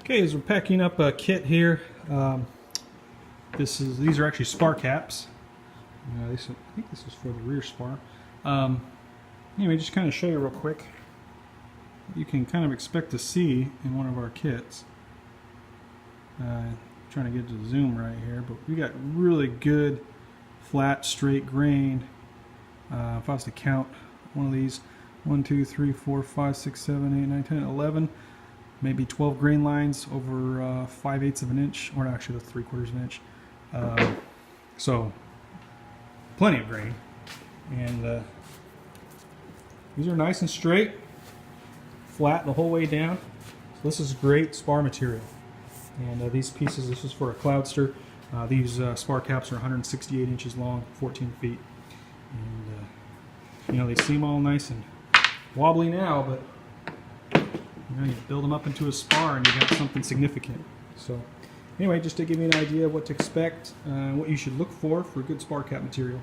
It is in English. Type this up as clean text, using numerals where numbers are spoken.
Okay, as we're packing up a kit here, these are actually spar caps. I think this is for the rear spar. Anyway, just kind of show you real quick what you can kind of expect to see in one of our kits. Trying to get to the zoom right here, but we got really good flat straight grain. If I was to count one of these, 1, 2, 3, 4, 5, 6, 7, 8, 9, 10, 11, maybe 12 grain lines over 5/8 of an inch, or actually that's 3/4 of an inch. So plenty of grain, and these are nice and straight, flat the whole way down. So this is great spar material. And these pieces, this is for a Cloudster. These spar caps are 168 inches long, 14 feet. And you know, they seem all nice and wobbly now, but you know, you build them up into a spar and you got something significant. So anyway, just to give you an idea of what to expect, what you should look for good spar cap material.